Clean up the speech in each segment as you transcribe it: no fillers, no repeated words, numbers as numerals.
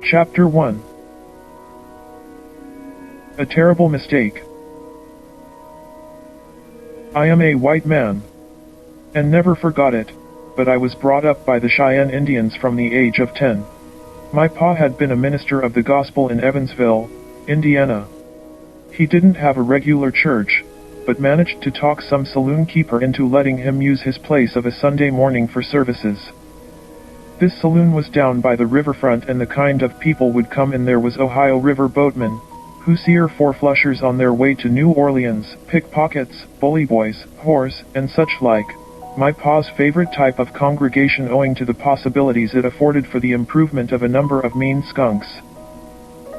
Chapter 1. A terrible mistake. I am a white man, and never forgot it, but I was brought up by the Cheyenne Indians from the age of 10. My pa had been a minister of the gospel in Evansville, Indiana. He didn't have a regular church, but managed to talk some saloon keeper into letting him use his place of a Sunday morning for services. This saloon was down by the riverfront, and the kind of people would come in there was Ohio River boatmen, Hoosier four-flushers on their way to New Orleans, pickpockets, bully boys, whores, and such like. My pa's favorite type of congregation, owing to the possibilities it afforded for the improvement of a number of mean skunks.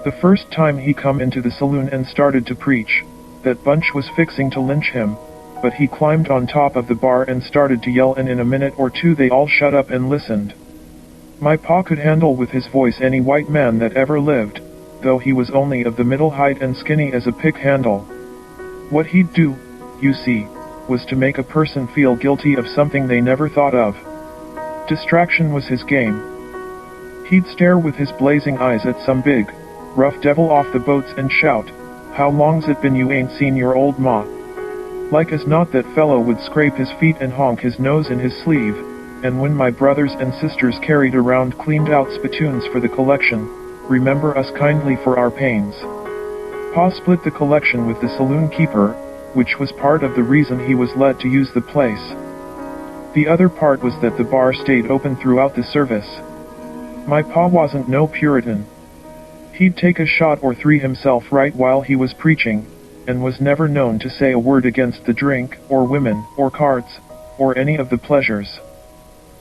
The first time he come into the saloon and started to preach, that bunch was fixing to lynch him, but he climbed on top of the bar and started to yell, and in a minute or two they all shut up and listened. My pa could handle with his voice any white man that ever lived, though he was only of the middle height and skinny as a pick handle. What he'd do, you see, was to make a person feel guilty of something they never thought of. Distraction was his game. He'd stare with his blazing eyes at some big, rough devil off the boats and shout, "How long's it been you ain't seen your old ma?" Like as not that fellow would scrape his feet and honk his nose in his sleeve, and when my brothers and sisters carried around cleaned out spittoons for the collection, "Remember us kindly for our pains." Pa split the collection with the saloon keeper, which was part of the reason he was let to use the place. The other part was that the bar stayed open throughout the service. My pa wasn't no Puritan. He'd take a shot or three himself right while he was preaching, and was never known to say a word against the drink, or women, or cards, or any of the pleasures.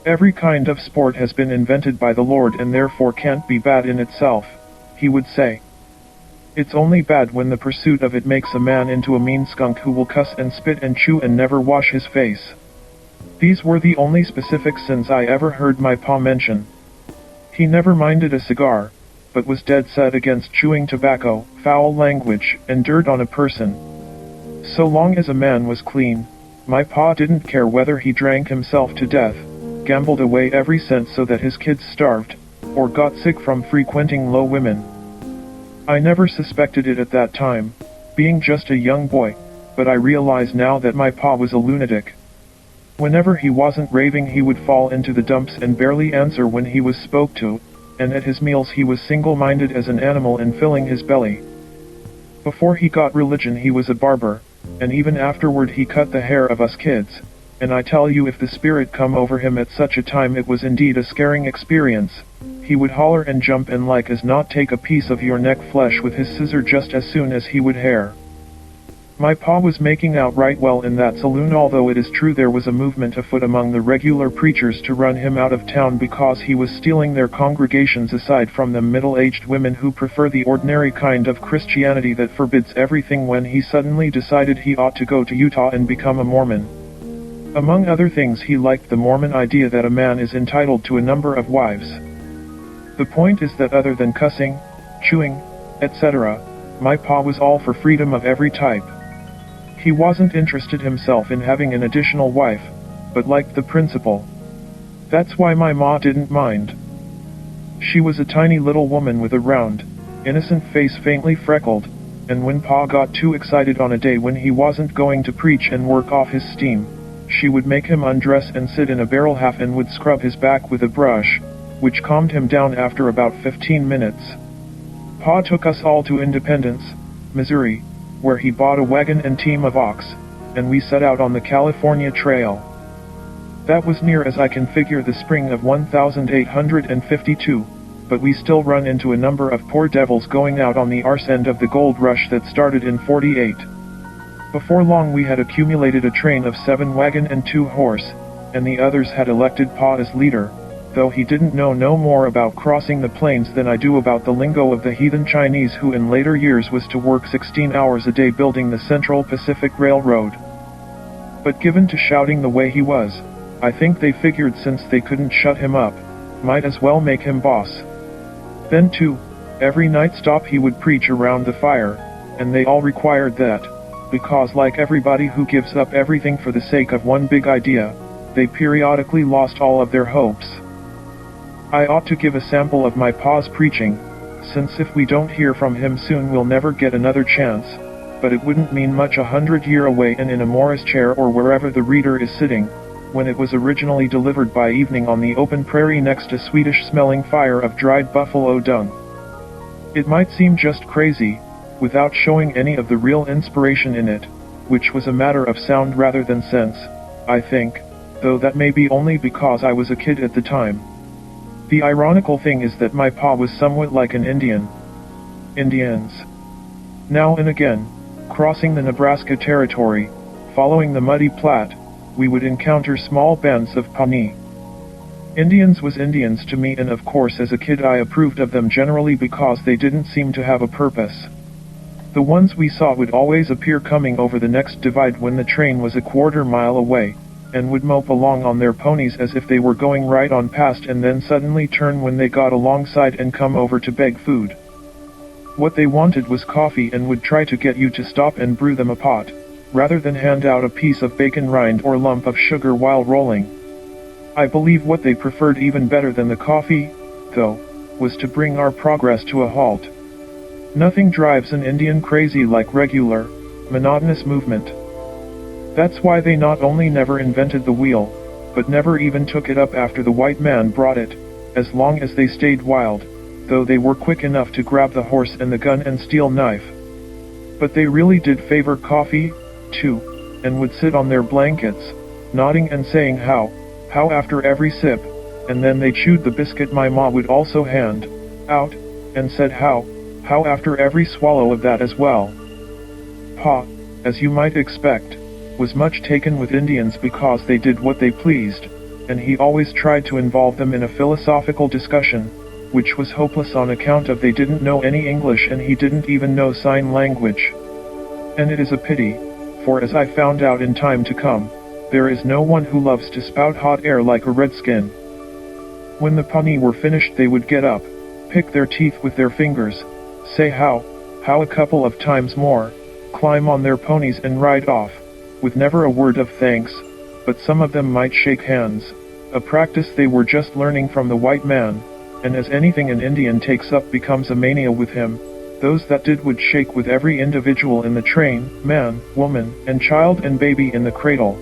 Every kind of sport has been invented by the Lord and therefore can't be bad in itself, he would say. It's only bad when the pursuit of it makes a man into a mean skunk who will cuss and spit and chew and never wash his face. These were the only specific sins I ever heard my pa mention. He never minded a cigar, but was dead set against chewing tobacco, foul language, and dirt on a person. So long as a man was clean, my pa didn't care whether he drank himself to death, gambled away every cent so that his kids starved, or got sick from frequenting low women. I never suspected it at that time, being just a young boy, but I realize now that my pa was a lunatic. Whenever he wasn't raving, he would fall into the dumps and barely answer when he was spoke to, and at his meals he was single-minded as an animal in filling his belly. Before he got religion he was a barber, and even afterward he cut the hair of us kids. And I tell you, if the spirit come over him at such a time, it was indeed a scaring experience. He would holler and jump and like as not take a piece of your neck flesh with his scissor just as soon as he would hair. My pa was making out right well in that saloon, although it is true there was a movement afoot among the regular preachers to run him out of town because he was stealing their congregations, aside from them middle-aged women who prefer the ordinary kind of Christianity that forbids everything, when he suddenly decided he ought to go to Utah and become a Mormon. Among other things, he liked the Mormon idea that a man is entitled to a number of wives. The point is that other than cussing, chewing, etc., my pa was all for freedom of every type. He wasn't interested himself in having an additional wife, but liked the principle. That's why my ma didn't mind. She was a tiny little woman with a round, innocent face faintly freckled, and when pa got too excited on a day when he wasn't going to preach and work off his steam, she would make him undress and sit in a barrel half and would scrub his back with a brush, which calmed him down after about 15 minutes. Pa took us all to Independence, Missouri, where he bought a wagon and team of ox, and we set out on the California Trail. That was near as I can figure the spring of 1852, but we still run into a number of poor devils going out on the arse end of the gold rush that started in '48. Before long we had accumulated a train of 7 wagon and 2 horse, and the others had elected pa as leader, though he didn't know no more about crossing the plains than I do about the lingo of the heathen Chinese who in later years was to work 16 hours a day building the Central Pacific Railroad. But given to shouting the way he was, I think they figured since they couldn't shut him up, might as well make him boss. Then too, every night stop he would preach around the fire, and they all required that, because like everybody who gives up everything for the sake of one big idea, they periodically lost all of their hopes. I ought to give a sample of my pa's preaching, since if we don't hear from him soon we'll never get another chance, but it wouldn't mean much 100 years away and in a Morris chair or wherever the reader is sitting, when it was originally delivered by evening on the open prairie next a Swedish-smelling fire of dried buffalo dung. It might seem just crazy, without showing any of the real inspiration in it, which was a matter of sound rather than sense, I think, though that may be only because I was a kid at the time. The ironical thing is that my pa was somewhat like an Indian. Indians. Now and again, crossing the Nebraska territory, following the muddy Platte, we would encounter small bands of Pawnee. Indians was Indians to me, and of course as a kid I approved of them generally because they didn't seem to have a purpose. The ones we saw would always appear coming over the next divide when the train was a quarter-mile away, and would mope along on their ponies as if they were going right on past and then suddenly turn when they got alongside and come over to beg food. What they wanted was coffee and would try to get you to stop and brew them a pot, rather than hand out a piece of bacon rind or lump of sugar while rolling. I believe what they preferred even better than the coffee, though, was to bring our progress to a halt. Nothing drives an Indian crazy like regular, monotonous movement. That's why they not only never invented the wheel, but never even took it up after the white man brought it, as long as they stayed wild, though they were quick enough to grab the horse and the gun and steel knife. But they really did favor coffee, too, and would sit on their blankets, nodding and saying how after every sip, and then they chewed the biscuit my ma would also hand out, and said how after every swallow of that as well. Pa, as you might expect, was much taken with Indians because they did what they pleased, and he always tried to involve them in a philosophical discussion, which was hopeless on account of they didn't know any English and he didn't even know sign language. And it is a pity, for as I found out in time to come, there is no one who loves to spout hot air like a redskin. When the Pawnee were finished they would get up, pick their teeth with their fingers, say how a couple of times more, climb on their ponies and ride off, with never a word of thanks, but some of them might shake hands, a practice they were just learning from the white man, and as anything an Indian takes up becomes a mania with him, those that did would shake with every individual in the train, man, woman, and child and baby in the cradle.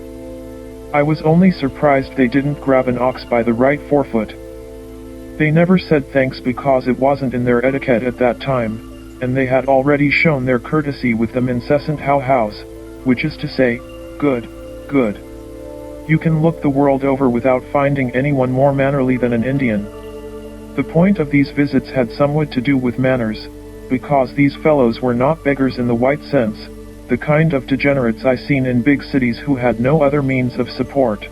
I was only surprised they didn't grab an ox by the right forefoot. They never said thanks because it wasn't in their etiquette at that time, and they had already shown their courtesy with them incessant how-hows, which is to say, good. You can look the world over without finding anyone more mannerly than an Indian. The point of these visits had somewhat to do with manners, because these fellows were not beggars in the white sense, the kind of degenerates I seen in big cities who had no other means of support.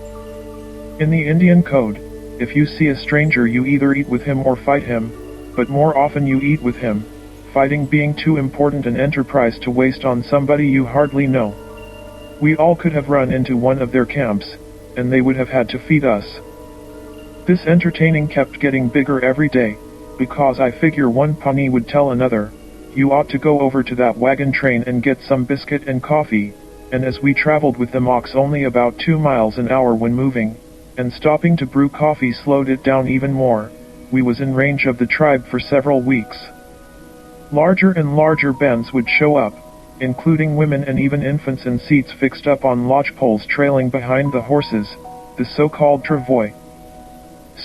In the Indian code, if you see a stranger you either eat with him or fight him, but more often you eat with him, fighting being too important an enterprise to waste on somebody you hardly know. We all could have run into one of their camps, and they would have had to feed us. This entertaining kept getting bigger every day, because I figure one Pawnee would tell another, you ought to go over to that wagon train and get some biscuit and coffee, and as we traveled with the ox only about 2 miles an hour when moving, and stopping to brew coffee slowed it down even more, we was in range of the tribe for several weeks. Larger and larger bands would show up, including women and even infants in seats fixed up on lodge poles trailing behind the horses, the so-called travois.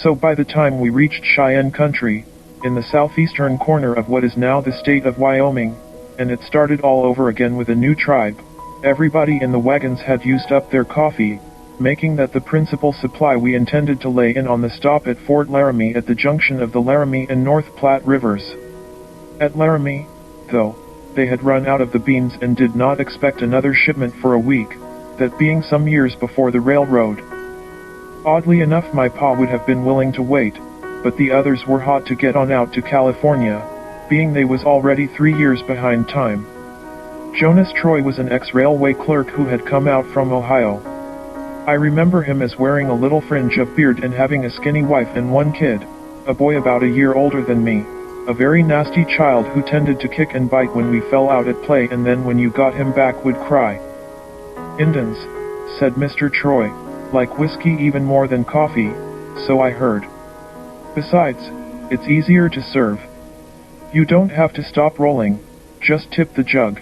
So by the time we reached Cheyenne country, in the southeastern corner of what is now the state of Wyoming, and it started all over again with a new tribe, everybody in the wagons had used up their coffee, making that the principal supply we intended to lay in on the stop at Fort Laramie at the junction of the Laramie and North Platte rivers. At Laramie, though, they had run out of the beans and did not expect another shipment for a week, that being some years before the railroad. Oddly enough my pa would have been willing to wait, but the others were hot to get on out to California, being they was already 3 years behind time. Jonas Troy was an ex-railway clerk who had come out from Ohio. I remember him as wearing a little fringe of beard and having a skinny wife and 1 kid, a boy about a year older than me, a very nasty child who tended to kick and bite when we fell out at play and then when you got him back would cry. Indians, said Mr. Troy, like whiskey even more than coffee, so I heard. Besides, it's easier to serve. You don't have to stop rolling, just tip the jug.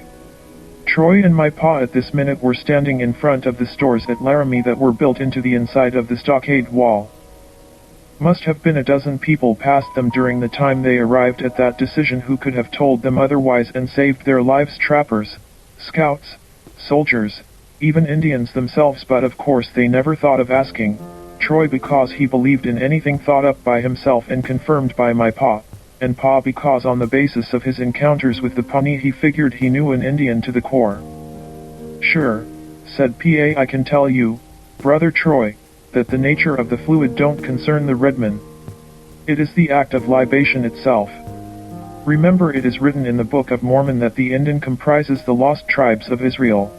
Troy and my pa at this minute were standing in front of the stores at Laramie that were built into the inside of the stockade wall. Must have been a dozen people past them during the time they arrived at that decision. Who could have told them otherwise and saved their lives? Trappers, scouts, soldiers, even Indians themselves, but of course they never thought of asking Troy because he believed in anything thought up by himself and confirmed by my pa, and pa because on the basis of his encounters with the Pawnee he figured he knew an Indian to the core. Sure, said Pa, I can tell you, Brother Troy, that the nature of the fluid don't concern the redman. It is the act of libation itself. Remember, it is written in the Book of Mormon that the Indian comprises the lost tribes of Israel.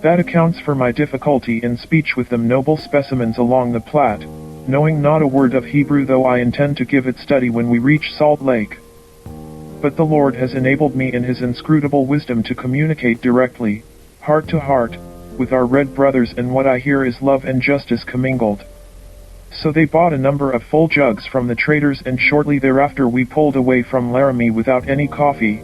That accounts for my difficulty in speech with them noble specimens along the Platte, knowing not a word of Hebrew, though I intend to give it study when we reach Salt Lake. But the Lord has enabled me in his inscrutable wisdom to communicate directly, heart to heart, with our red brothers, and what I hear is love and justice commingled. So they bought a number of full jugs from the traders, and shortly thereafter we pulled away from Laramie without any coffee.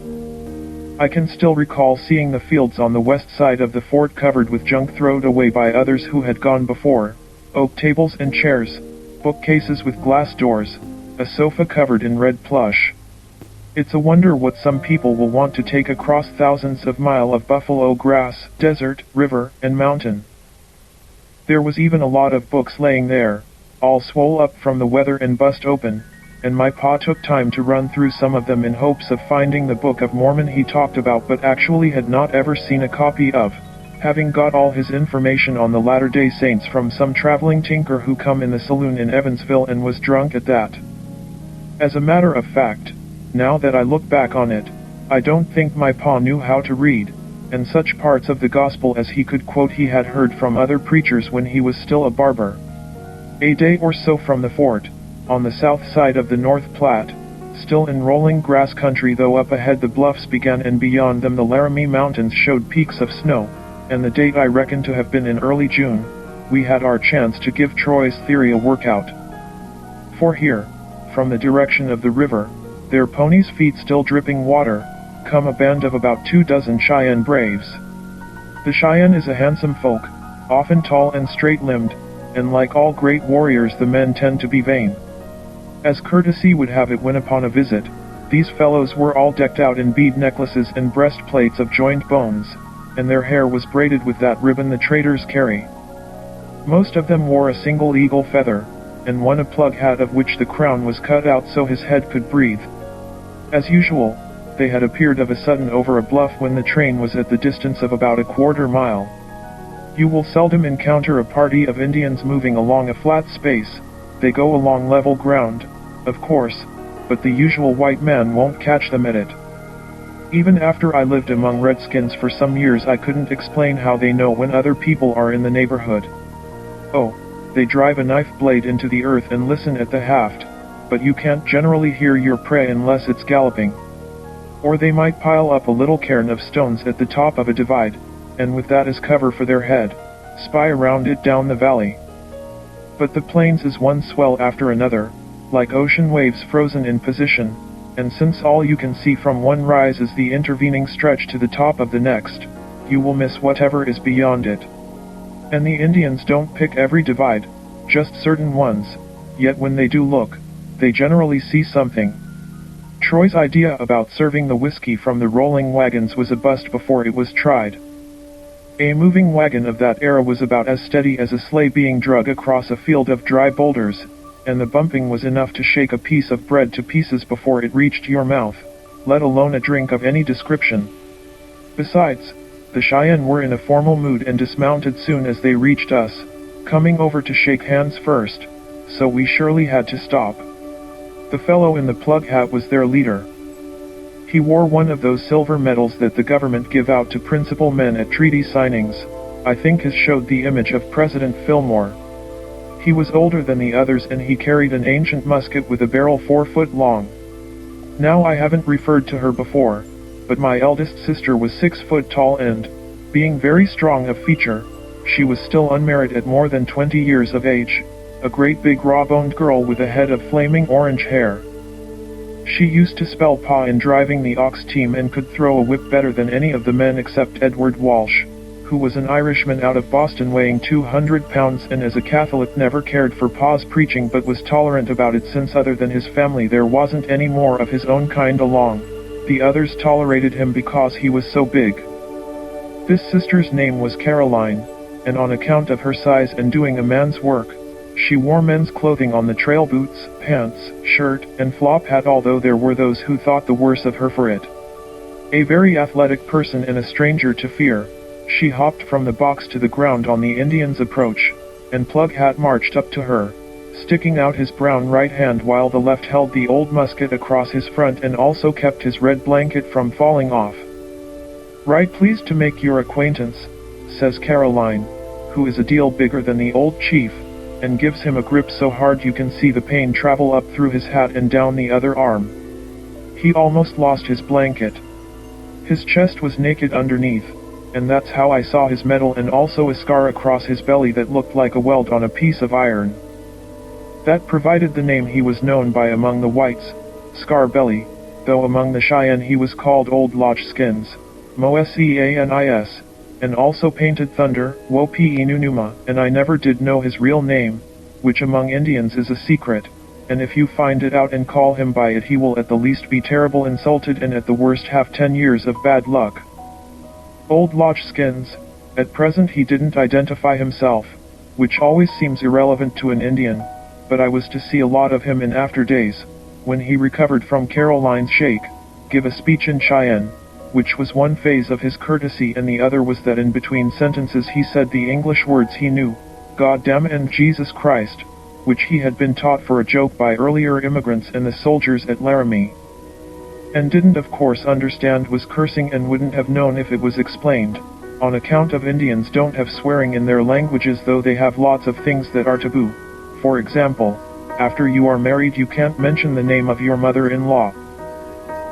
I can still recall seeing the fields on the west side of the fort covered with junk thrown away by others who had gone before, oak tables and chairs, bookcases with glass doors, a sofa covered in red plush. It's a wonder what some people will want to take across thousands of miles of buffalo grass, desert, river, and mountain. There was even a lot of books laying there, all swole up from the weather and bust open, and my pa took time to run through some of them in hopes of finding the Book of Mormon he talked about but actually had not ever seen a copy of, having got all his information on the Latter-day Saints from some traveling tinker who come in the saloon in Evansville and was drunk at that. As a matter of fact, now that I look back on it, I don't think my pa knew how to read, and such parts of the gospel as he could quote he had heard from other preachers when he was still a barber. A day or so from the fort, on the south side of the North Platte, still in rolling grass country, though up ahead the bluffs began and beyond them the Laramie Mountains showed peaks of snow, and the date I reckon to have been in early June, we had our chance to give Troy's theory a workout. For here, from the direction of the river, their ponies' feet still dripping water, come a band of about 24 Cheyenne braves. The Cheyenne is a handsome folk, often tall and straight-limbed, and like all great warriors the men tend to be vain. As courtesy would have it when upon a visit, these fellows were all decked out in bead necklaces and breastplates of joined bones, and their hair was braided with that ribbon the traders carry. Most of them wore a single eagle feather, and one a plug hat of which the crown was cut out so his head could breathe. As usual, they had appeared of a sudden over a bluff when the train was at the distance of about a quarter mile. You will seldom encounter a party of Indians moving along a flat space. They go along level ground, of course, but the usual white man won't catch them at it. Even after I lived among redskins for some years I couldn't explain how they know when other people are in the neighborhood. Oh, they drive a knife blade into the earth and listen at the haft, but you can't generally hear your prey unless it's galloping. Or they might pile up a little cairn of stones at the top of a divide, and with that as cover for their head, spy around it down the valley. But the plains is one swell after another, like ocean waves frozen in position, and since all you can see from one rise is the intervening stretch to the top of the next, you will miss whatever is beyond it. And the Indians don't pick every divide, just certain ones, yet when they do look, they generally see something. Troy's idea about serving the whiskey from the rolling wagons was a bust before it was tried. A moving wagon of that era was about as steady as a sleigh being dragged across a field of dry boulders, and the bumping was enough to shake a piece of bread to pieces before it reached your mouth, let alone a drink of any description. Besides, the Cheyenne were in a formal mood and dismounted soon as they reached us, coming over to shake hands first, so we surely had to stop. The fellow in the plug hat was their leader. He wore one of those silver medals that the government give out to principal men at treaty signings. I think his showed the image of President Fillmore. He was older than the others and he carried an ancient musket with a barrel 4 foot long. Now I haven't referred to her before, but my eldest sister was 6 foot tall and, being very strong of feature, she was still unmarried at more than 20 years of age, a great big raw-boned girl with a head of flaming orange hair. She used to spell Pa in driving the ox team and could throw a whip better than any of the men except Edward Walsh, who was an Irishman out of Boston weighing 200 pounds and as a Catholic never cared for Pa's preaching but was tolerant about it since other than his family there wasn't any more of his own kind along. The others tolerated him because he was so big. This sister's name was Caroline, and on account of her size and doing a man's work, she wore men's clothing on the trail boots, pants, shirt, and flop hat although there were those who thought the worse of her for it. A very athletic person and a stranger to fear, she hopped from the box to the ground on the Indian's approach, and Plug Hat marched up to her, sticking out his brown right hand while the left held the old musket across his front and also kept his red blanket from falling off. "Right, pleased to make your acquaintance," says Caroline, who is a deal bigger than the old chief, and gives him a grip so hard you can see the pain travel up through his hat and down the other arm. He almost lost his blanket. His chest was naked underneath, and that's how I saw his medal and also a scar across his belly that looked like a welt on a piece of iron. That provided the name he was known by among the whites, Scar Belly, though among the Cheyenne he was called Old Loch Skins, Moseanis, and also Painted Thunder, Wopi-Inunuma, and I never did know his real name, which among Indians is a secret, and if you find it out and call him by it he will at the least be terrible insulted and at the worst have 10 years of bad luck. Old Loch Skins, at present he didn't identify himself, which always seems irrelevant to an Indian, but I was to see a lot of him in after days, when he recovered from Caroline's shake, give a speech in Cheyenne, which was one phase of his courtesy and the other was that in between sentences he said the English words he knew, God damn and Jesus Christ, which he had been taught for a joke by earlier immigrants and the soldiers at Laramie. And didn't of course understand was cursing and wouldn't have known if it was explained, on account of Indians don't have swearing in their languages though they have lots of things that are taboo. For example, after you are married you can't mention the name of your mother-in-law.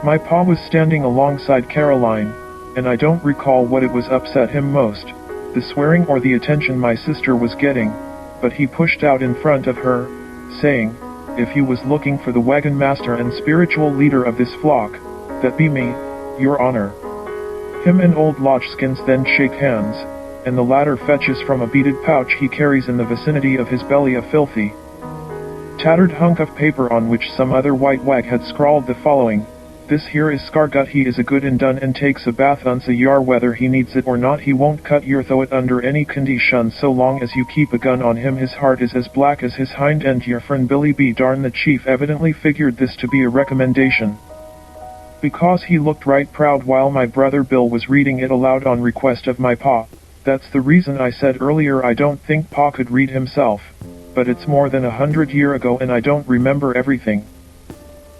My pa was standing alongside Caroline, and I don't recall what it was upset him most, the swearing or the attention my sister was getting, but he pushed out in front of her, saying, "If you was looking for the wagon master and spiritual leader of this flock, that be me, your honor." Him and Old Loch Skins then shake hands, and the latter fetches from a beaded pouch he carries in the vicinity of his belly a filthy, tattered hunk of paper on which some other white wag had scrawled the following, "This here is Scargut, he is a good and done and takes a bath once a year whether he needs it or not he won't cut your throat under any condition so long as you keep a gun on him his heart is as black as his hind end your friend Billy B." Darn, the chief evidently figured this to be a recommendation, because he looked right proud while my brother Bill was reading it aloud on request of my pa. That's the reason I said earlier I don't think pa could read himself, but it's more than 100 years ago and I don't remember everything.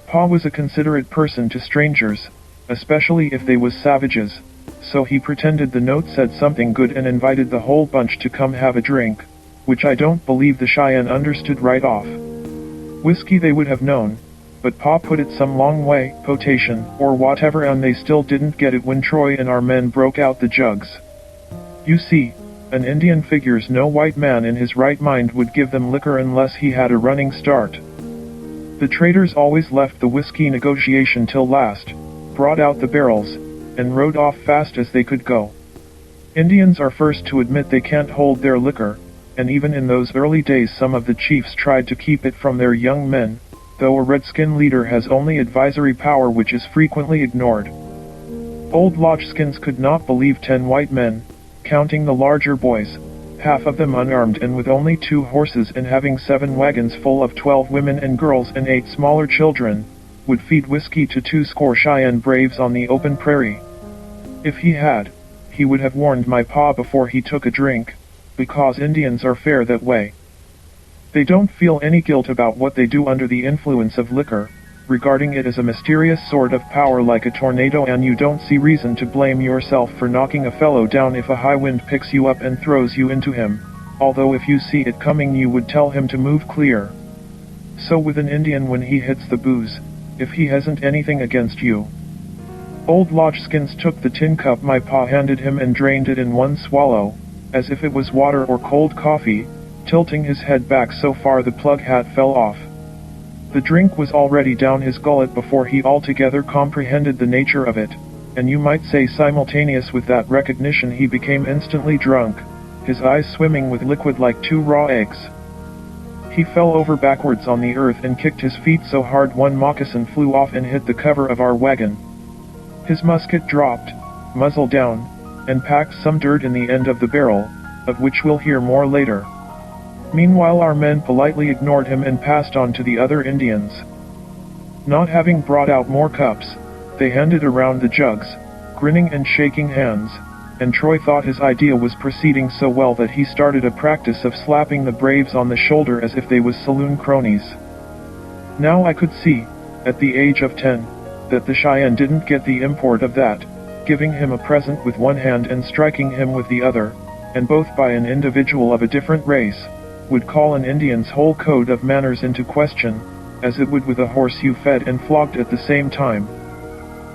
Pa was a considerate person to strangers, especially if they was savages, so he pretended the note said something good and invited the whole bunch to come have a drink, which I don't believe the Cheyenne understood right off. Whiskey they would have known, but Pa put it some long way, potation, or whatever and they still didn't get it when Troy and our men broke out the jugs. You see, an Indian figures no white man in his right mind would give them liquor unless he had a running start. The traders always left the whiskey negotiation till last, brought out the barrels, and rode off fast as they could go. Indians are first to admit they can't hold their liquor, and even in those early days some of the chiefs tried to keep it from their young men, though a redskin leader has only advisory power which is frequently ignored. Old Loch Skins could not believe 10 white men, counting the larger boys, half of them unarmed and with only 2 horses and having 7 wagons full of 12 women and girls and 8 smaller children, would feed whiskey to 2 Cheyenne braves on the open prairie. If he had, he would have warned my pa before he took a drink, because Indians are fair that way. They don't feel any guilt about what they do under the influence of liquor, regarding it as a mysterious sort of power like a tornado, and you don't see reason to blame yourself for knocking a fellow down if a high wind picks you up and throws you into him, although if you see it coming you would tell him to move clear. So with an Indian when he hits the booze, if he hasn't anything against you. Old Loch Skins took the tin cup my pa handed him and drained it in one swallow, as if it was water or cold coffee, tilting his head back so far the plug hat fell off. The drink was already down his gullet before he altogether comprehended the nature of it, and you might say simultaneous with that recognition he became instantly drunk, his eyes swimming with liquid like 2 raw eggs. He fell over backwards on the earth and kicked his feet so hard one moccasin flew off and hit the cover of our wagon. His musket dropped, muzzle down, and packed some dirt in the end of the barrel, of which we'll hear more later. Meanwhile our men politely ignored him and passed on to the other Indians. Not having brought out more cups, they handed around the jugs, grinning and shaking hands, and Troy thought his idea was proceeding so well that he started a practice of slapping the braves on the shoulder as if they was saloon cronies. Now I could see, at the age of 10, that the Cheyenne didn't get the import of that, giving him a present with one hand and striking him with the other, and both by an individual of a different race, would call an Indian's whole code of manners into question, as it would with a horse you fed and flogged at the same time.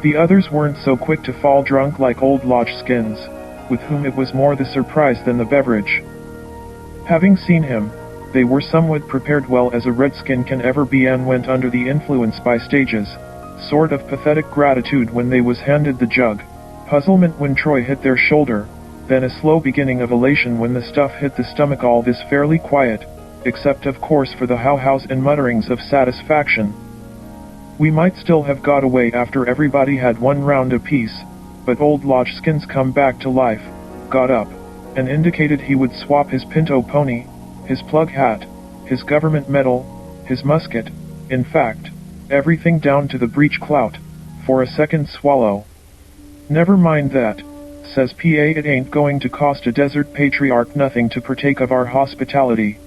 The others weren't so quick to fall drunk like old lodge skins, with whom it was more the surprise than the beverage. Having seen him, they were somewhat prepared well as a redskin can ever be and went under the influence by stages, sort of pathetic gratitude when they was handed the jug, puzzlement when Troy hit their shoulder, then a slow beginning of elation when the stuff hit the stomach, all this fairly quiet, except of course for the how-hows and mutterings of satisfaction. We might still have got away after everybody had one round apiece, but old Lodgeskins come back to life, got up, and indicated he would swap his pinto pony, his plug hat, his government medal, his musket, in fact, everything down to the breech clout, for a second swallow. Never mind that, says PA, it ain't going to cost a desert patriarch nothing to partake of our hospitality.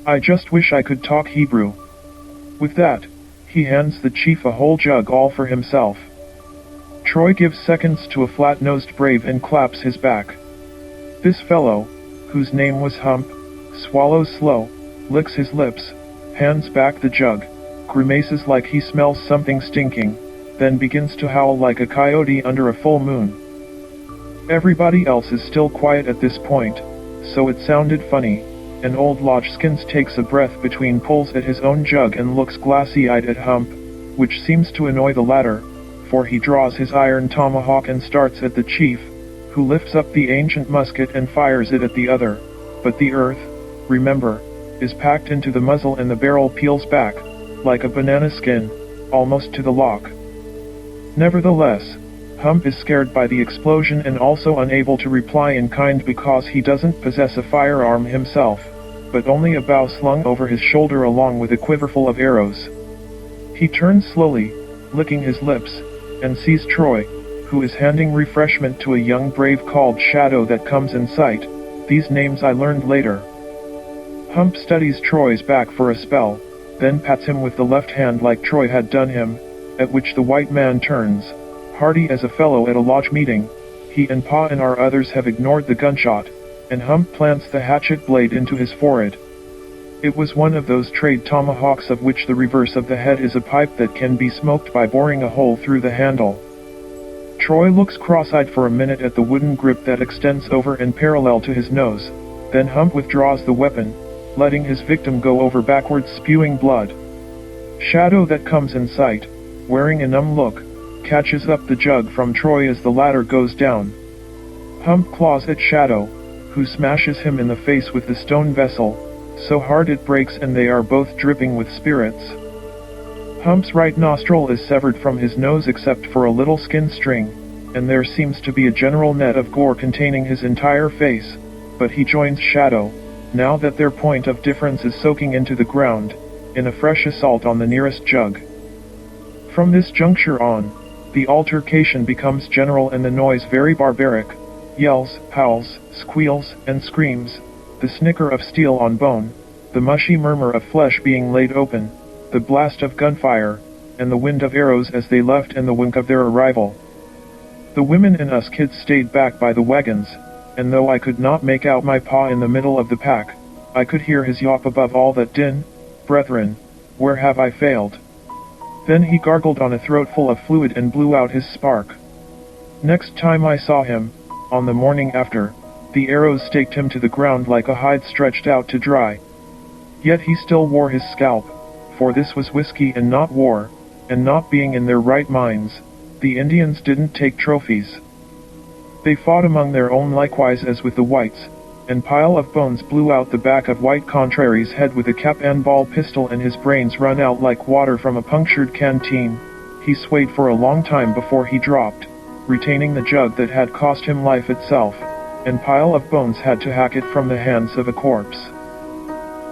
I just wish I could talk Hebrew. With that, he hands the chief a whole jug all for himself. Troy gives seconds to a flat-nosed brave and claps his back. This fellow, whose name was Hump, swallows slow, licks his lips, hands back the jug, grimaces like he smells something stinking, then begins to howl like a coyote under a full moon. Everybody else is still quiet at this point, so it sounded funny, and old Lodgeskins takes a breath between pulls at his own jug and looks glassy-eyed at Hump, which seems to annoy the latter, for he draws his iron tomahawk and starts at the chief, who lifts up the ancient musket and fires it at the other, but the earth, remember, is packed into the muzzle and the barrel peels back, like a banana skin, almost to the lock. Nevertheless, Hump is scared by the explosion and also unable to reply in kind because he doesn't possess a firearm himself, but only a bow slung over his shoulder along with a quiverful of arrows. He turns slowly, licking his lips, and sees Troy, who is handing refreshment to a young brave called Shadow that comes in sight. These names I learned later. Hump studies Troy's back for a spell, then pats him with the left hand like Troy had done him, at which the white man turns, hearty as a fellow at a lodge meeting. He and Pa and our others have ignored the gunshot, and Hump plants the hatchet blade into his forehead. It was one of those trade tomahawks of which the reverse of the head is a pipe that can be smoked by boring a hole through the handle. Troy looks cross-eyed for a minute at the wooden grip that extends over and parallel to his nose, then Hump withdraws the weapon, letting his victim go over backwards spewing blood. Shadow that comes in sight, wearing a numb look, catches up the jug from Troy as the latter goes down. Hump claws at Shadow, who smashes him in the face with the stone vessel, so hard it breaks and they are both dripping with spirits. Hump's right nostril is severed from his nose except for a little skin string, and there seems to be a general net of gore containing his entire face, but he joins Shadow, now that their point of difference is soaking into the ground, in a fresh assault on the nearest jug. From this juncture on, the altercation becomes general and the noise very barbaric. Yells, howls, squeals, and screams, the snicker of steel on bone, the mushy murmur of flesh being laid open, the blast of gunfire, and the wind of arrows as they left and the wink of their arrival. The women and us kids stayed back by the wagons, and though I could not make out my Pa in the middle of the pack, I could hear his yawp above all that din. Brethren, where have I failed? Then he gargled on a throatful of fluid and blew out his spark. Next time I saw him, on the morning after, the arrows staked him to the ground like a hide stretched out to dry. Yet he still wore his scalp, for this was whiskey and not war, and not being in their right minds, the Indians didn't take trophies. They fought among their own likewise as with the whites, and Pile of Bones blew out the back of White Contrary's head with a cap and ball pistol and his brains run out like water from a punctured canteen. He swayed for a long time before he dropped, retaining the jug that had cost him life itself, and Pile of Bones had to hack it from the hands of a corpse.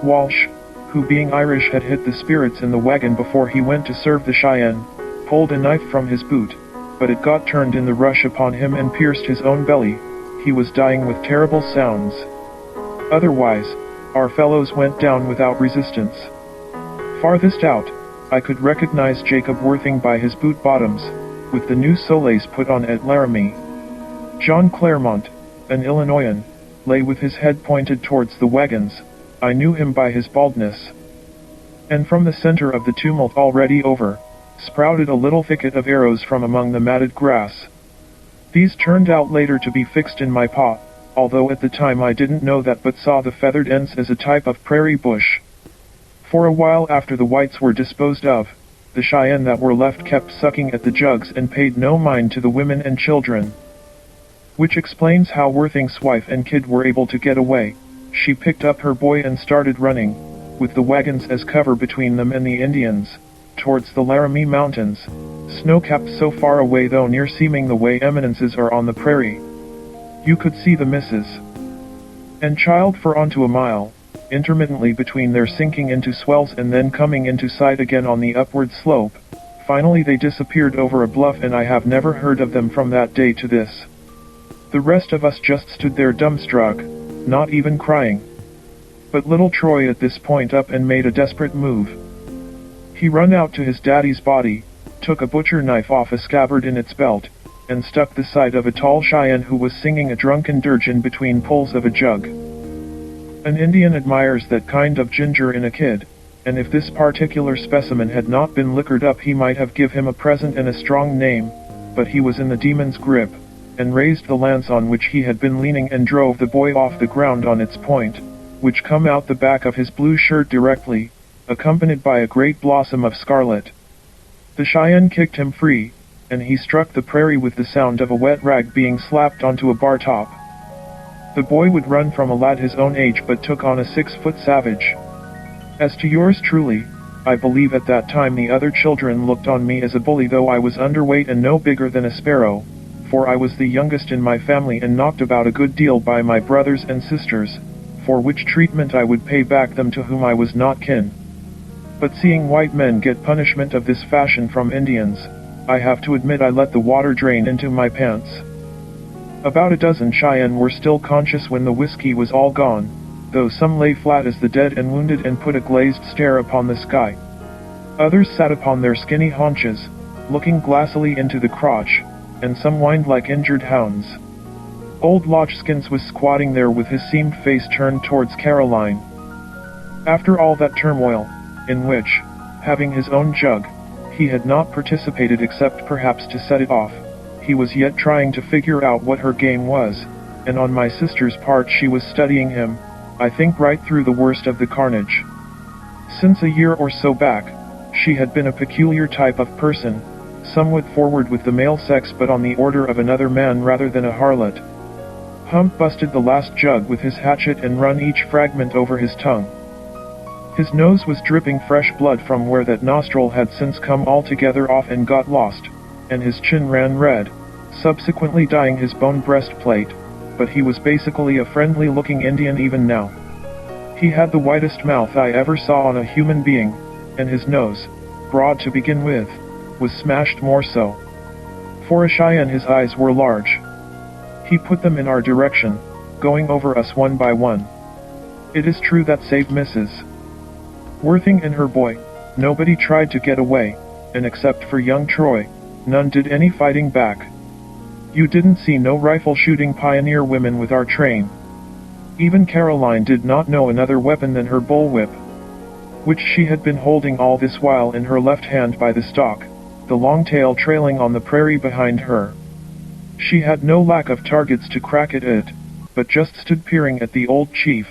Walsh, who being Irish had hit the spirits in the wagon before he went to serve the Cheyenne, pulled a knife from his boot, but it got turned in the rush upon him and pierced his own belly. He was dying with terrible sounds. Otherwise, our fellows went down without resistance. Farthest out, I could recognize Jacob Worthing by his boot bottoms, with the new soles put on at Laramie. John Claremont, an Illinoisan, lay with his head pointed towards the wagons. I knew him by his baldness. And from the center of the tumult already over, sprouted a little thicket of arrows from among the matted grass. These turned out later to be fixed in my paw, although at the time I didn't know that but saw the feathered ends as a type of prairie bush. For a while after the whites were disposed of, the Cheyenne that were left kept sucking at the jugs and paid no mind to the women and children. Which explains how Worthing's wife and kid were able to get away. She picked up her boy and started running, with the wagons as cover between them and the Indians, towards the Laramie Mountains, snow-capped so far away though near seeming the way eminences are on the prairie. You could see the missus and child for onto a mile, intermittently between their sinking into swells and then coming into sight again on the upward slope. Finally they disappeared over a bluff and I have never heard of them from that day to this. The rest of us just stood there dumbstruck, not even crying. But little Troy at this point up and made a desperate move. He run out to his daddy's body, took a butcher knife off a scabbard in its belt, and stuck the side of a tall Cheyenne who was singing a drunken dirge in between pulls of a jug. An Indian admires that kind of ginger in a kid, and if this particular specimen had not been liquored up he might have give him a present and a strong name, but he was in the demon's grip, and raised the lance on which he had been leaning and drove the boy off the ground on its point, which come out the back of his blue shirt directly, accompanied by a great blossom of scarlet. The Cheyenne kicked him free, and he struck the prairie with the sound of a wet rag being slapped onto a bar top. The boy would run from a lad his own age but took on a 6-foot savage. As to yours truly, I believe at that time the other children looked on me as a bully though I was underweight and no bigger than a sparrow, for I was the youngest in my family and knocked about a good deal by my brothers and sisters, for which treatment I would pay back them to whom I was not kin. But seeing white men get punishment of this fashion from Indians, I have to admit I let the water drain into my pants. About a dozen Cheyenne were still conscious when the whiskey was all gone, though some lay flat as the dead and wounded and put a glazed stare upon the sky. Others sat upon their skinny haunches, looking glassily into the crotch, and some whined like injured hounds. Old Lodgeskins was squatting there with his seamed face turned towards Caroline. After all that turmoil, in which, having his own jug, he had not participated except perhaps to set it off, he was yet trying to figure out what her game was, and on my sister's part she was studying him, I think right through the worst of the carnage. Since a year or so back, she had been a peculiar type of person, somewhat forward with the male sex but on the order of another man rather than a harlot. Hump busted the last jug with his hatchet and run each fragment over his tongue. His nose was dripping fresh blood from where that nostril had since come altogether off and got lost, and his chin ran red, subsequently dyeing his bone breastplate, but he was basically a friendly-looking Indian even now. He had the whitest mouth I ever saw on a human being, and his nose, broad to begin with, was smashed more so. For a Cheyenne his eyes were large. He put them in our direction, going over us one by one. It is true that save Mrs. Worthing and her boy, nobody tried to get away, and except for young Troy, none did any fighting back. You didn't see no rifle-shooting pioneer women with our train. Even Caroline did not know another weapon than her bullwhip, which she had been holding all this while in her left hand by the stock, the long tail trailing on the prairie behind her. She had no lack of targets to crack at it, but just stood peering at the old chief.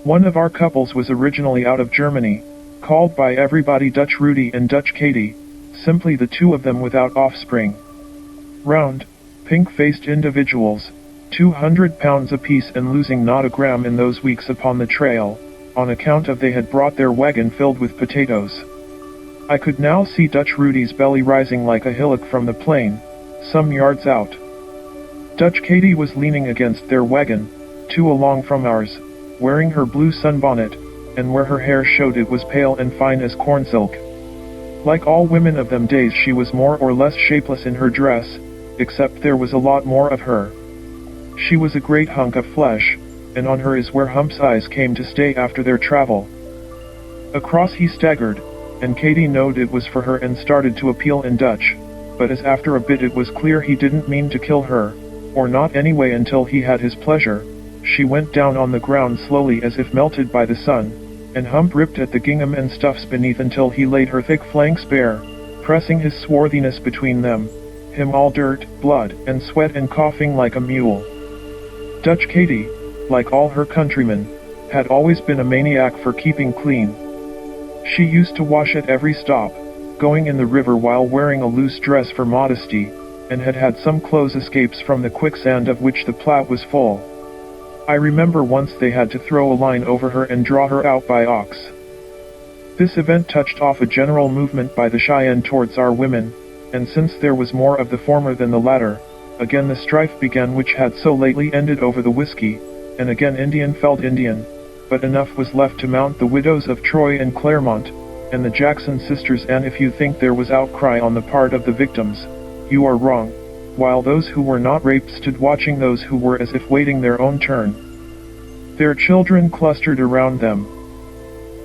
One of our couples was originally out of Germany, called by everybody Dutch Rudy and Dutch Katy, simply the two of them without offspring. Round, pink-faced individuals, 200 pounds apiece and losing not a gram in those weeks upon the trail, on account of they had brought their wagon filled with potatoes. I could now see Dutch Rudy's belly rising like a hillock from the plain, some yards out. Dutch Katy was leaning against their wagon, 2 along from ours, wearing her blue sunbonnet, and where her hair showed it was pale and fine as corn silk. Like all women of them days, she was more or less shapeless in her dress, except there was a lot more of her. She was a great hunk of flesh, and on her is where Hump's eyes came to stay after their travel. Across he staggered, and Katy knowed it was for her and started to appeal in Dutch, but as after a bit it was clear he didn't mean to kill her, or not anyway until he had his pleasure, she went down on the ground slowly as if melted by the sun, and Hump ripped at the gingham and stuffs beneath until he laid her thick flanks bare, pressing his swarthiness between them, him all dirt, blood, and sweat and coughing like a mule. Dutch Katy, like all her countrymen, had always been a maniac for keeping clean. She used to wash at every stop, going in the river while wearing a loose dress for modesty, and had had some clothes escapes from the quicksand of which the Platte was full. I remember once they had to throw a line over her and draw her out by ox. This event touched off a general movement by the Cheyenne towards our women, and since there was more of the former than the latter, again the strife began which had so lately ended over the whiskey, and again Indian felled Indian, but enough was left to mount the widows of Troy and Claremont, and the Jackson sisters, and if you think there was outcry on the part of the victims, you are wrong, while those who were not raped stood watching those who were as if waiting their own turn. Their children clustered around them.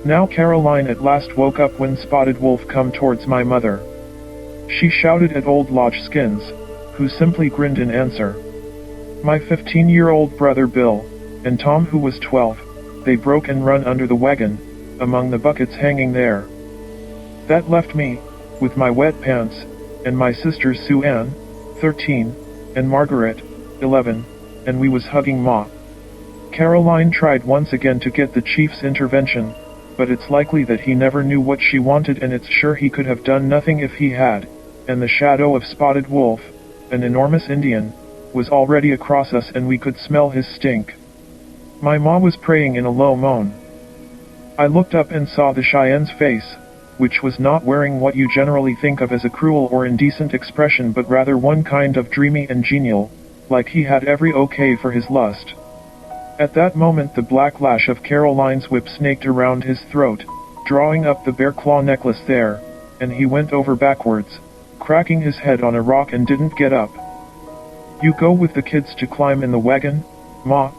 Now Caroline at last woke up when Spotted Wolf come towards my mother. She shouted at old Lodge Skins, who simply grinned in answer. My 15-year-old brother Bill, and Tom who was 12, they broke and run under the wagon, among the buckets hanging there. That left me, with my wet pants, and my sisters Sue Ann, 13, and Margaret, 11, and we was hugging Ma. Caroline tried once again to get the chief's intervention, but it's likely that he never knew what she wanted, and it's sure he could have done nothing if he had, and the shadow of Spotted Wolf, an enormous Indian, was already across us and we could smell his stink. My ma was praying in a low moan. I looked up and saw the Cheyenne's face, which was not wearing what you generally think of as a cruel or indecent expression, but rather one kind of dreamy and genial, like he had every okay for his lust. At that moment the black lash of Caroline's whip snaked around his throat, drawing up the bear claw necklace there, and he went over backwards, cracking his head on a rock and didn't get up. You go with the kids to climb in the wagon, Ma,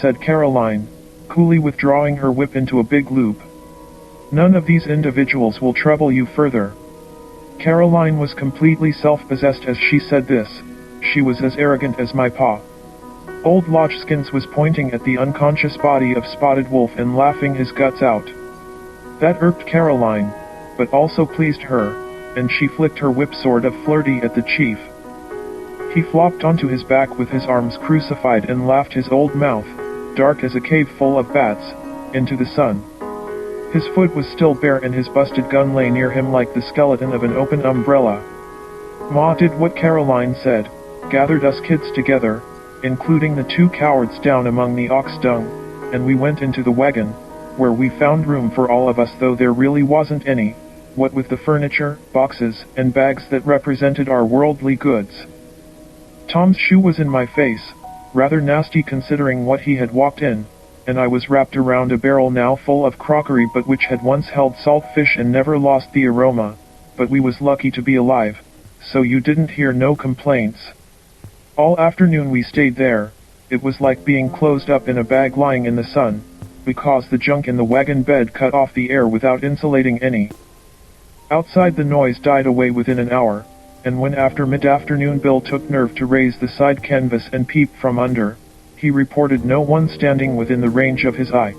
said Caroline, coolly withdrawing her whip into a big loop. None of these individuals will trouble you further. Caroline was completely self-possessed as she said this. She was as arrogant as my pa. Old Lodge Skins was pointing at the unconscious body of Spotted Wolf and laughing his guts out. That irked Caroline, but also pleased her, and she flicked her whip sort of flirty at the chief. He flopped onto his back with his arms crucified and laughed his old mouth, dark as a cave full of bats, into the sun. His foot was still bare and his busted gun lay near him like the skeleton of an open umbrella. Ma did what Caroline said, gathered us kids together, including the 2 cowards down among the ox dung, and we went into the wagon, where we found room for all of us, though there really wasn't any, what with the furniture, boxes, and bags that represented our worldly goods. Tom's shoe was in my face, rather nasty considering what he had walked in, and I was wrapped around a barrel now full of crockery but which had once held salt fish and never lost the aroma, but we was lucky to be alive, so you didn't hear no complaints. All afternoon we stayed there. It was like being closed up in a bag lying in the sun, because the junk in the wagon bed cut off the air without insulating any. Outside the noise died away within an hour, and when after mid-afternoon Bill took nerve to raise the side canvas and peep from under, he reported no one standing within the range of his eye.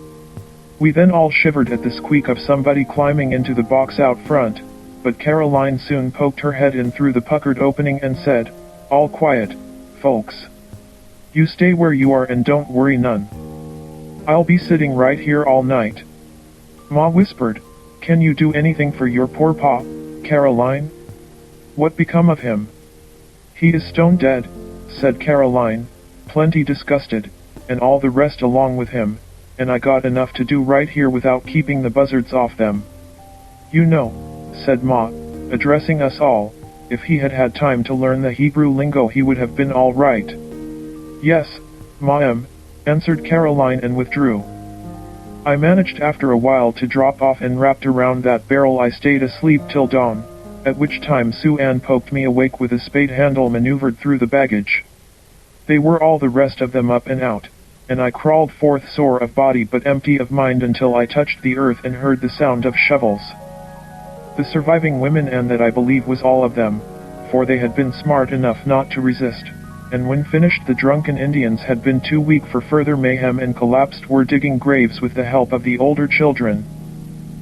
We then all shivered at the squeak of somebody climbing into the box out front, but Caroline soon poked her head in through the puckered opening and said, "All quiet, folks. You stay where you are and don't worry none. I'll be sitting right here all night." Ma whispered, Can you do anything for your poor pa, Caroline? What become of him? He is stone dead, said Caroline, plenty disgusted, and all the rest along with him, and I got enough to do right here without keeping the buzzards off them. You know, said Ma, addressing us all, if he had had time to learn the Hebrew lingo he would have been all right. Yes, Ma'am, answered Caroline and withdrew. I managed after a while to drop off and wrapped around that barrel I stayed asleep till dawn, at which time Sue Ann poked me awake with a spade handle maneuvered through the baggage. They were all the rest of them up and out, and I crawled forth sore of body but empty of mind until I touched the earth and heard the sound of shovels. The surviving women, and that I believe was all of them, for they had been smart enough not to resist, and when finished the drunken Indians had been too weak for further mayhem and collapsed, were digging graves with the help of the older children.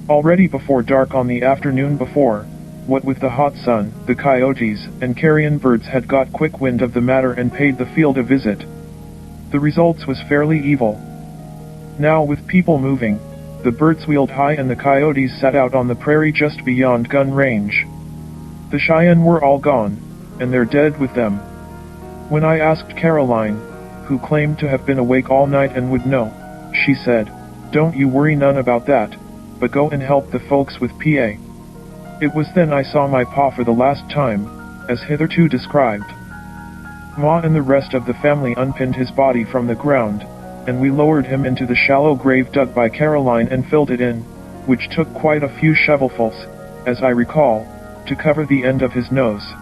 Already before dark on the afternoon before, what with the hot sun, the coyotes, and carrion birds had got quick wind of the matter and paid the field a visit. The results was fairly evil. Now with people moving, the birds wheeled high and the coyotes sat out on the prairie just beyond gun range. The Cheyenne were all gone, and they're dead with them. When I asked Caroline, who claimed to have been awake all night and would know, she said, "Don't you worry none about that, but go and help the folks with PA." It was then I saw my pa for the last time, as hitherto described. Ma and the rest of the family unpinned his body from the ground, and we lowered him into the shallow grave dug by Caroline and filled it in, which took quite a few shovelfuls, as I recall, to cover the end of his nose.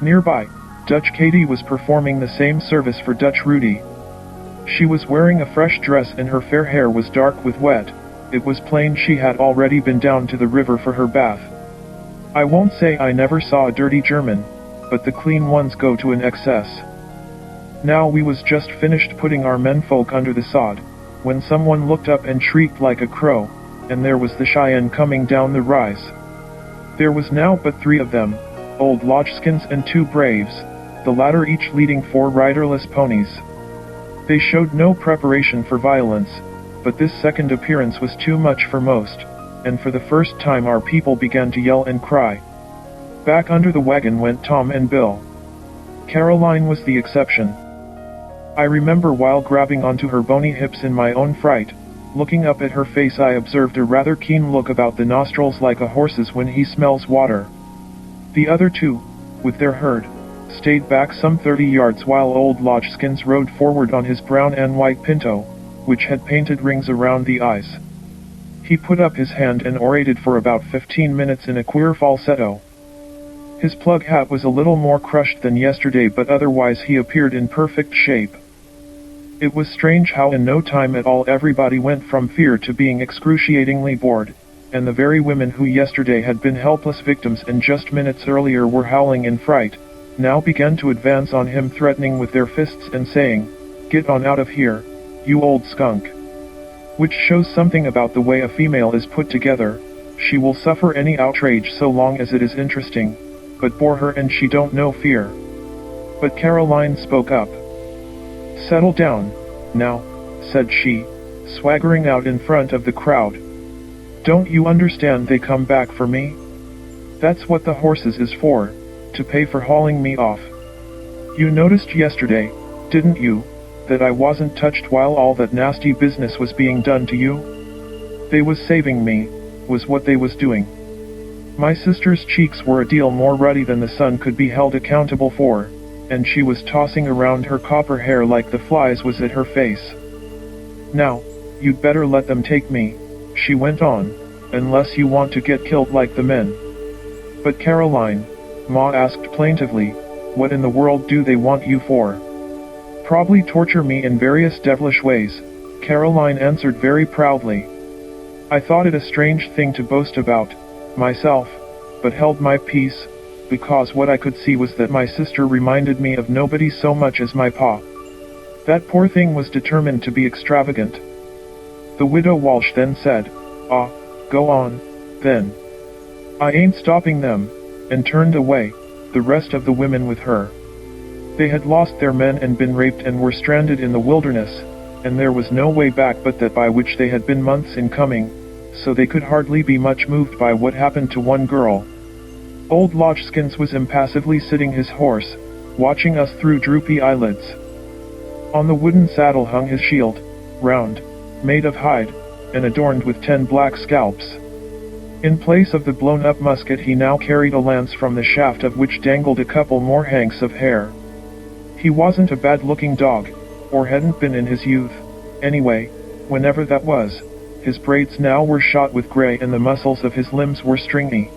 Nearby, Dutch Katie was performing the same service for Dutch Rudy. She was wearing a fresh dress and her fair hair was dark with wet. It was plain she had already been down to the river for her bath. I won't say I never saw a dirty German, but the clean ones go to an excess. Now we was just finished putting our menfolk under the sod, when someone looked up and shrieked like a crow, and there was the Cheyenne coming down the rise. There was now but 3 of them, old Lodgeskins and 2 braves, the latter each leading 4 riderless ponies. They showed no preparation for violence, but this second appearance was too much for most, and for the first time our people began to yell and cry. Back under the wagon went Tom and Bill. Caroline was the exception. I remember while grabbing onto her bony hips in my own fright, looking up at her face, I observed a rather keen look about the nostrils like a horse's when he smells water. The other 2, with their herd, stayed back some 30 yards while old Lodgeskins rode forward on his brown and white pinto, which had painted rings around the eyes. He put up his hand and orated for about 15 minutes in a queer falsetto. His plug hat was a little more crushed than yesterday, but otherwise he appeared in perfect shape. It was strange how in no time at all everybody went from fear to being excruciatingly bored, and the very women who yesterday had been helpless victims and just minutes earlier were howling in fright, now began to advance on him, threatening with their fists and saying, "Get on out of here, you old skunk." Which shows something about the way a female is put together. She will suffer any outrage so long as it is interesting, but bore her and she don't know fear. But Caroline spoke up. "Settle down, now," said she, swaggering out in front of the crowd. "Don't you understand they come back for me? That's what the horses is for, to pay for hauling me off. You noticed yesterday, didn't you, that I wasn't touched while all that nasty business was being done to you? They was saving me, was what they was doing." My sister's cheeks were a deal more ruddy than the sun could be held accountable for, and she was tossing around her copper hair like the flies was at her face. "Now, you'd better let them take me," she went on, "unless you want to get killed like the men." "But Caroline," Ma asked plaintively, "what in the world do they want you for?" "Probably torture me in various devilish ways," Caroline answered very proudly. I thought it a strange thing to boast about, myself, but held my peace, because what I could see was that my sister reminded me of nobody so much as my pa. That poor thing was determined to be extravagant. The widow Walsh then said, "Ah, go on, then." "I ain't stopping them," and turned away, the rest of the women with her. They had lost their men and been raped and were stranded in the wilderness, and there was no way back but that by which they had been months in coming, so they could hardly be much moved by what happened to one girl. Old Lodgeskins was impassively sitting his horse, watching us through droopy eyelids. On the wooden saddle hung his shield, round, made of hide, and adorned with 10 black scalps. In place of the blown-up musket he now carried a lance from the shaft of which dangled a couple more hanks of hair. He wasn't a bad-looking dog, or hadn't been in his youth. Anyway, whenever that was, his braids now were shot with gray and the muscles of his limbs were stringy.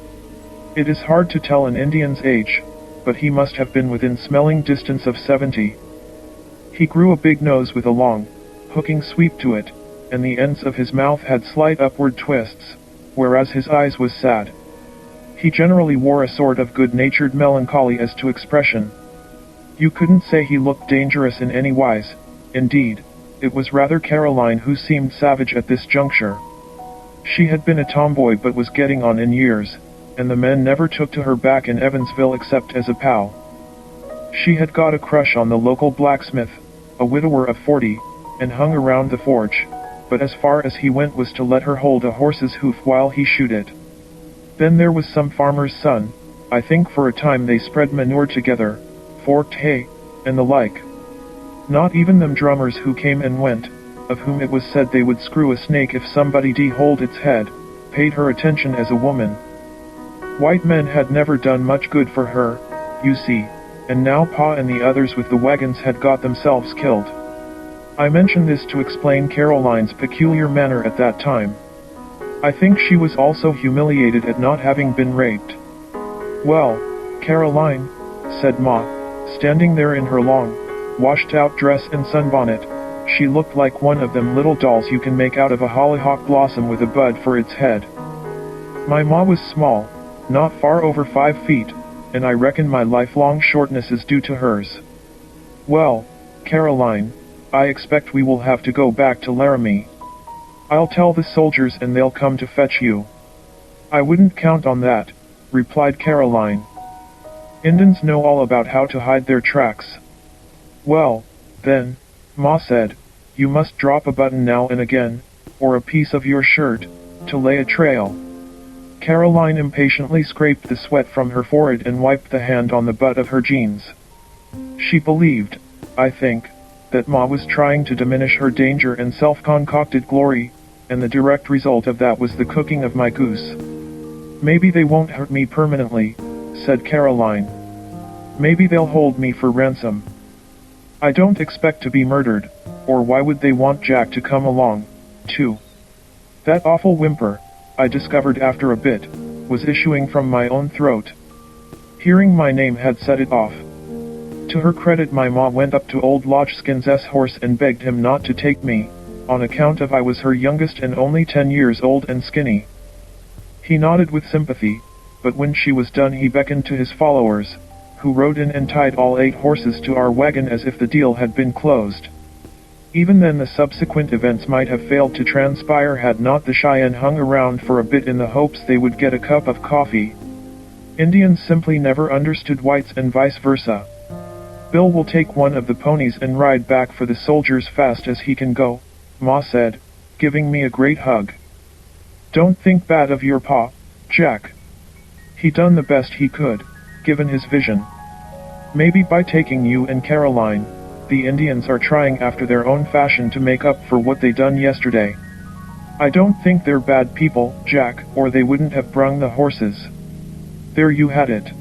It is hard to tell an Indian's age, but he must have been within smelling distance of 70. He grew a big nose with a long, hooking sweep to it, and the ends of his mouth had slight upward twists, whereas his eyes was sad. He generally wore a sort of good-natured melancholy as to expression. You couldn't say he looked dangerous in any wise. Indeed, it was rather Caroline who seemed savage at this juncture. She had been a tomboy but was getting on in years, and the men never took to her back in Evansville except as a pal. She had got a crush on the local blacksmith, a widower of 40, and hung around the forge, but as far as he went was to let her hold a horse's hoof while he shoot it. Then there was some farmer's son. I think for a time they spread manure together, forked hay, and the like. Not even them drummers who came and went, of whom it was said they would screw a snake if somebody hold its head, paid her attention as a woman. White men had never done much good for her, you see, and now Pa and the others with the wagons had got themselves killed. I mention this to explain Caroline's peculiar manner at that time. I think she was also humiliated at not having been raped. "Well, Caroline," said Ma, standing there in her long, washed-out dress and sunbonnet. She looked like one of them little dolls you can make out of a hollyhock blossom with a bud for its head. My Ma was small, not far over 5 feet, and I reckon my lifelong shortness is due to hers. "Well, Caroline, I expect we will have to go back to Laramie. I'll tell the soldiers and they'll come to fetch you." "I wouldn't count on that," replied Caroline. "Indians know all about how to hide their tracks." "Well, then," Ma said, "you must drop a button now and again, or a piece of your shirt, to lay a trail." Caroline impatiently scraped the sweat from her forehead and wiped the hand on the butt of her jeans. She believed, I think, that Ma was trying to diminish her danger and self-concocted glory, and the direct result of that was the cooking of my goose. "Maybe they won't hurt me permanently," said Caroline. "Maybe they'll hold me for ransom. I don't expect to be murdered, or why would they want Jack to come along, too?" That awful whimper, I discovered after a bit, was issuing from my own throat. Hearing my name had set it off. To her credit, my Ma went up to old Lodgeskins' horse and begged him not to take me, on account of I was her youngest and only 10 years old and skinny. He nodded with sympathy, but when she was done he beckoned to his followers, who rode in and tied all 8 horses to our wagon as if the deal had been closed. Even then the subsequent events might have failed to transpire had not the Cheyenne hung around for a bit in the hopes they would get a cup of coffee. Indians simply never understood whites and vice versa. "Bill will take one of the ponies and ride back for the soldiers fast as he can go," Ma said, giving me a great hug. "Don't think bad of your pa, Jack. He done the best he could, given his vision. Maybe by taking you and Caroline, the Indians are trying after their own fashion to make up for what they done yesterday. I don't think they're bad people, Jack, or they wouldn't have brung the horses." There you had it.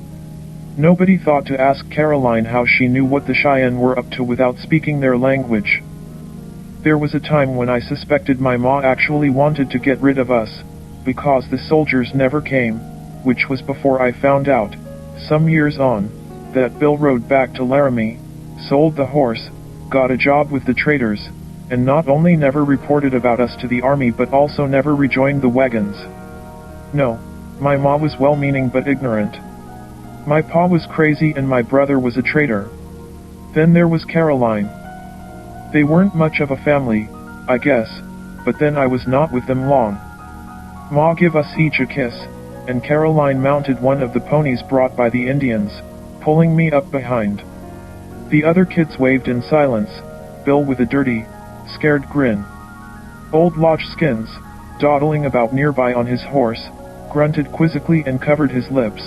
Nobody thought to ask Caroline how she knew what the Cheyenne were up to without speaking their language. There was a time when I suspected my Ma actually wanted to get rid of us, because the soldiers never came, which was before I found out, some years on, that Bill rode back to Laramie, sold the horse, got a job with the traders, and not only never reported about us to the army but also never rejoined the wagons. No, my Ma was well-meaning but ignorant. My pa was crazy and my brother was a traitor. Then there was Caroline. They weren't much of a family, I guess, but then I was not with them long. Ma give us each a kiss, and Caroline mounted one of the ponies brought by the Indians, pulling me up behind. The other kids waved in silence, Bill with a dirty, scared grin. Old Lodgeskins, dawdling about nearby on his horse, grunted quizzically and covered his lips.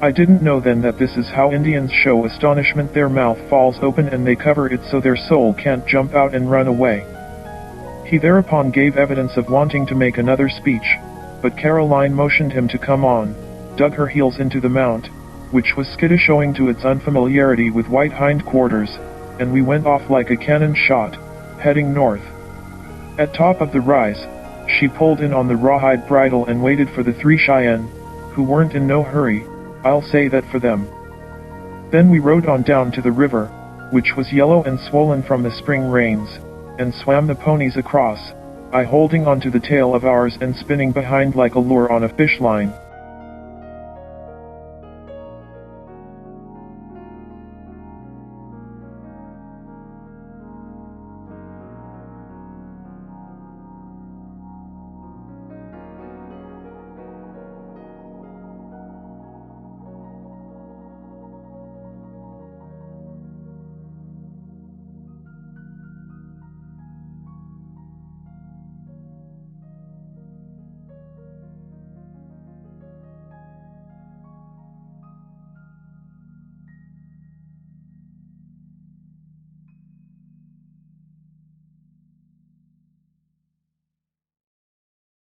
I didn't know then that this is how Indians show astonishment. Their mouth falls open and they cover it so their soul can't jump out and run away. He thereupon gave evidence of wanting to make another speech, but Caroline motioned him to come on, dug her heels into the mount, which was skittish owing to its unfamiliarity with white hindquarters, and we went off like a cannon shot, heading north. At top of the rise, she pulled in on the rawhide bridle and waited for the 3 Cheyenne, who weren't in no hurry, I'll say that for them. Then we rode on down to the river, which was yellow and swollen from the spring rains, and swam the ponies across, I holding onto the tail of ours and spinning behind like a lure on a fish line.